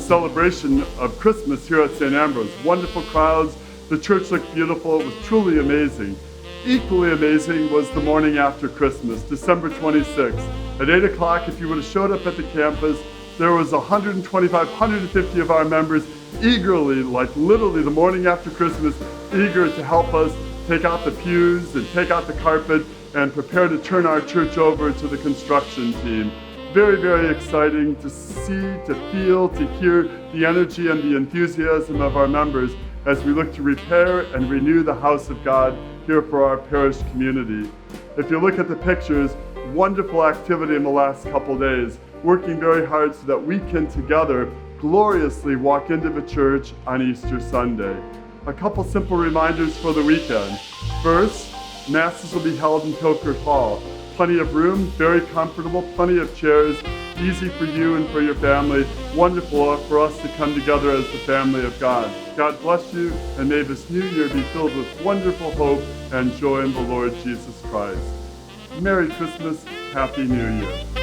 celebration of Christmas here at St. Ambrose. Wonderful crowds. The church looked beautiful. It was truly amazing. Equally amazing was the morning after Christmas, December 26th. At 8 o'clock, if you would have showed up at the campus, there was 125, 150 of our members eagerly, like literally the morning after Christmas, eager to help us take out the pews and take out the carpet and prepare to turn our church over to the construction team. Very, very exciting to see, to feel, to hear the energy and the enthusiasm of our members as we look to repair and renew the house of God here for our parish community. If you look at the pictures, wonderful activity in the last couple days, working very hard so that we can together gloriously walk into the church on Easter Sunday. A couple simple reminders for the weekend. First, Masses will be held in Pilkert Hall. Plenty of room, very comfortable, plenty of chairs, easy for you and for your family. Wonderful for us to come together as the family of God. God bless you, and may this new year be filled with wonderful hope and joy in the Lord Jesus Christ. Merry Christmas, Happy New Year.